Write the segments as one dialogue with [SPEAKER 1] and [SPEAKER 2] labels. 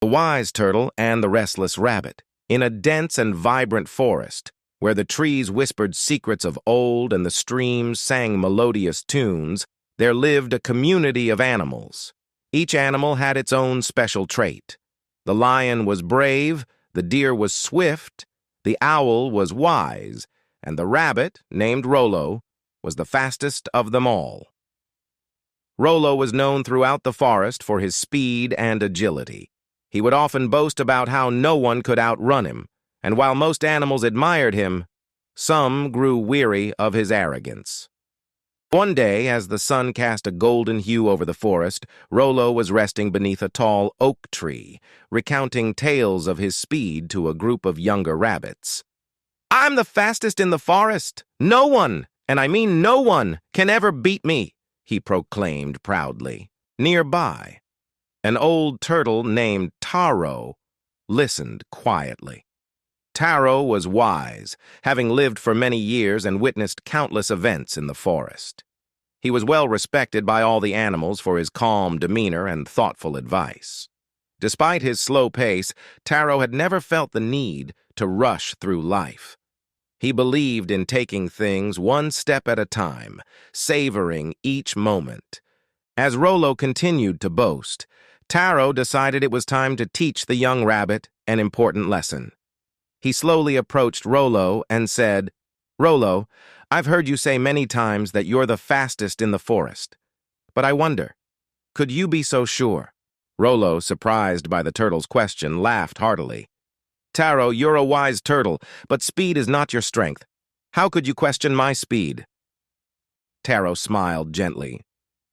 [SPEAKER 1] The wise turtle and the restless rabbit. In a dense and vibrant forest, where the trees whispered secrets of old and the streams sang melodious tunes, there lived a community of animals. Each animal had its own special trait. The lion was brave, the deer was swift, the owl was wise, and the rabbit, named Rollo, was the fastest of them all. Rollo was known throughout the forest for his speed and agility. He would often boast about how no one could outrun him, and while most animals admired him, some grew weary of his arrogance. One day, as the sun cast a golden hue over the forest, Rollo was resting beneath a tall oak tree, recounting tales of his speed to a group of younger rabbits. "I'm the fastest in the forest. No one, and I mean no one, can ever beat me," he proclaimed proudly. Nearby, an old turtle named Taro listened quietly. Taro was wise, having lived for many years and witnessed countless events in the forest. He was well respected by all the animals for his calm demeanor and thoughtful advice. Despite his slow pace, Taro had never felt the need to rush through life. He believed in taking things one step at a time, savoring each moment. As Rollo continued to boast, Taro decided it was time to teach the young rabbit an important lesson. He slowly approached Rollo and said, "Rollo, I've heard you say many times that you're the fastest in the forest. But I wonder, could you be so sure?" Rollo, surprised by the turtle's question, laughed heartily. "Taro, you're a wise turtle, but speed is not your strength. How could you question my speed?" Taro smiled gently.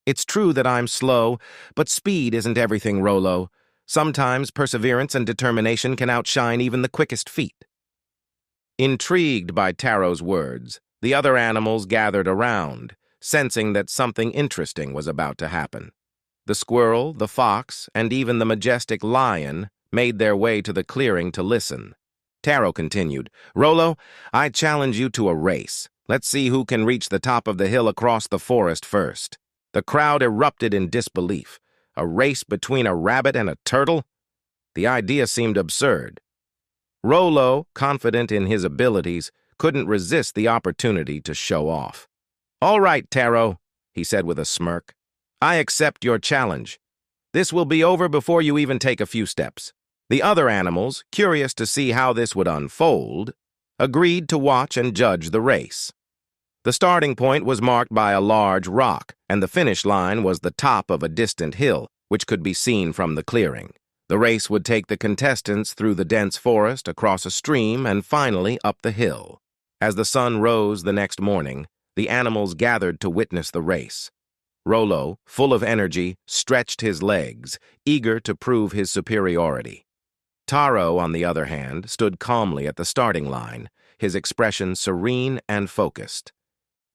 [SPEAKER 1] "It's true that I'm slow, but speed isn't everything, Rollo. Sometimes perseverance and determination can outshine even the quickest feet." Intrigued by Taro's words, the other animals gathered around, sensing that something interesting was about to happen. The squirrel, the fox, and even the majestic lion made their way to the clearing to listen. Taro continued, "Rollo, I challenge you to a race. Let's see who can reach the top of the hill across the forest first." The crowd erupted in disbelief. A race between a rabbit and a turtle? The idea seemed absurd. Rollo, confident in his abilities, couldn't resist the opportunity to show off. "All right, Taro," he said with a smirk. "I accept your challenge. This will be over before you even take a few steps." The other animals, curious to see how this would unfold, agreed to watch and judge the race. The starting point was marked by a large rock, and the finish line was the top of a distant hill, which could be seen from the clearing. The race would take the contestants through the dense forest, across a stream, and finally up the hill. As the sun rose the next morning, the animals gathered to witness the race. Rollo, full of energy, stretched his legs, eager to prove his superiority. Taro, on the other hand, stood calmly at the starting line, his expression serene and focused.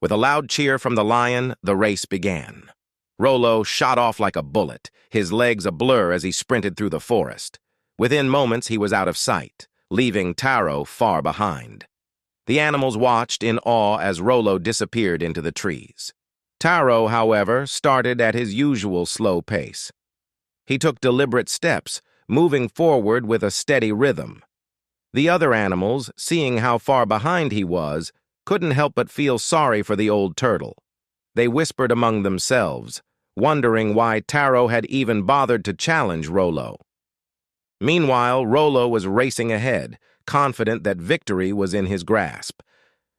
[SPEAKER 1] With a loud cheer from the lion, the race began. Rollo shot off like a bullet, his legs a blur as he sprinted through the forest. Within moments, he was out of sight, leaving Taro far behind. The animals watched in awe as Rollo disappeared into the trees. Taro, however, started at his usual slow pace. He took deliberate steps, moving forward with a steady rhythm. The other animals, seeing how far behind he was, couldn't help but feel sorry for the old turtle. They whispered among themselves, wondering why Taro had even bothered to challenge Rollo. Meanwhile, Rollo was racing ahead, confident that victory was in his grasp.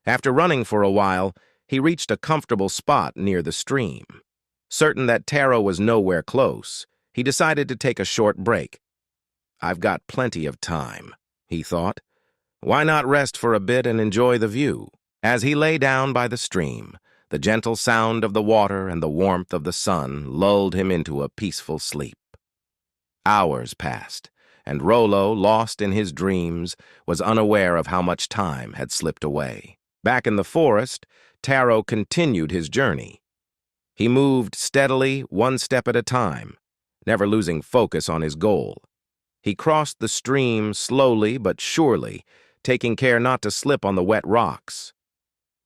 [SPEAKER 1] After running for a while, he reached a comfortable spot near the stream. Certain that Taro was nowhere close, he decided to take a short break. "I've got plenty of time," he thought. "Why not rest for a bit and enjoy the view?" As he lay down by the stream, the gentle sound of the water and the warmth of the sun lulled him into a peaceful sleep. Hours passed, and Rollo, lost in his dreams, was unaware of how much time had slipped away. Back in the forest, Taro continued his journey. He moved steadily, one step at a time, never losing focus on his goal. He crossed the stream slowly but surely, taking care not to slip on the wet rocks.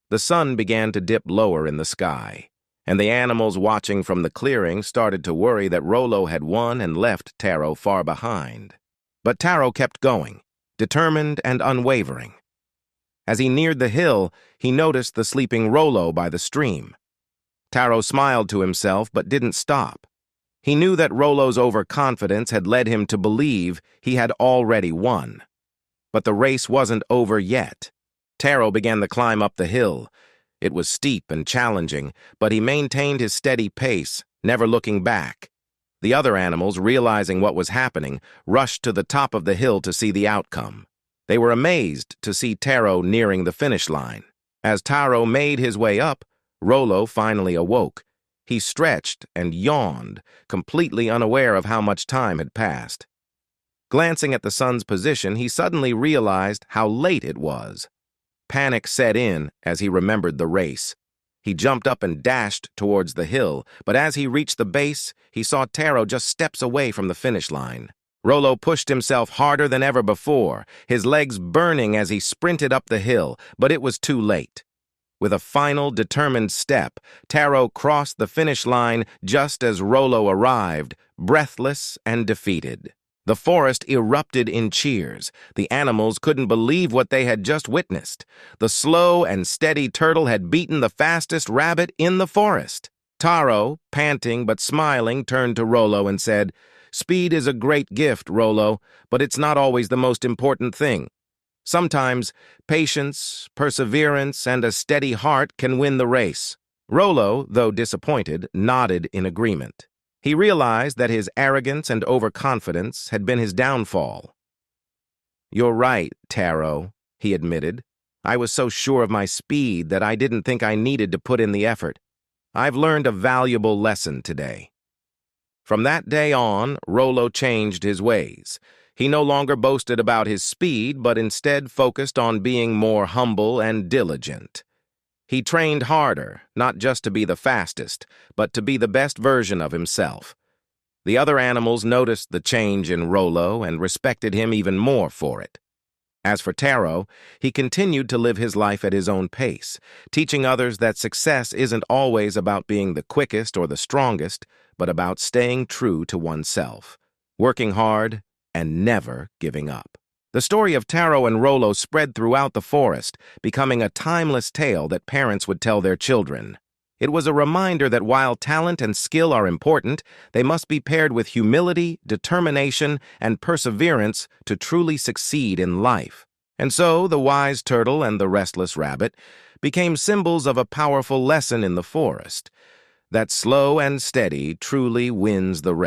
[SPEAKER 1] The sun began to dip lower in the sky, and the animals watching from the clearing started to worry that Rollo had won and left Taro far behind. But Taro kept going, determined and unwavering. As he neared the hill, he noticed the sleeping Rollo by the stream. Taro smiled to himself but didn't stop. He knew that Rollo's overconfidence had led him to believe he had already won. But the race wasn't over yet. Taro began the climb up the hill. It was steep and challenging, but he maintained his steady pace, never looking back. The other animals, realizing what was happening, rushed to the top of the hill to see the outcome. They were amazed to see Taro nearing the finish line. As Taro made his way up, Rollo finally awoke. He stretched and yawned, completely unaware of how much time had passed. Glancing at the sun's position, he suddenly realized how late it was. Panic set in as he remembered the race. He jumped up and dashed towards the hill, but as he reached the base, he saw Taro just steps away from the finish line. Rollo pushed himself harder than ever before, his legs burning as he sprinted up the hill, but it was too late. With a final, determined step, Taro crossed the finish line just as Rollo arrived, breathless and defeated. The forest erupted in cheers. The animals couldn't believe what they had just witnessed. The slow and steady turtle had beaten the fastest rabbit in the forest. Taro, panting but smiling, turned to Rollo and said, "Speed is a great gift, Rollo, but it's not always the most important thing. Sometimes patience, perseverance, and a steady heart can win the race." Rollo, though disappointed, nodded in agreement. He realized that his arrogance and overconfidence had been his downfall. "You're right, Taro," he admitted. "I was so sure of my speed that I didn't think I needed to put in the effort. I've learned a valuable lesson today." From that day on, Rollo changed his ways. He no longer boasted about his speed, but instead focused on being more humble and diligent. He trained harder, not just to be the fastest, but to be the best version of himself. The other animals noticed the change in Rollo and respected him even more for it. As for Taro, he continued to live his life at his own pace, teaching others that success isn't always about being the quickest or the strongest, but about staying true to oneself, working hard, and never giving up. The story of Taro and Rollo spread throughout the forest, becoming a timeless tale that parents would tell their children. It was a reminder that while talent and skill are important, they must be paired with humility, determination, and perseverance to truly succeed in life. And so, the wise turtle and the restless rabbit became symbols of a powerful lesson in the forest, that slow and steady truly wins the race.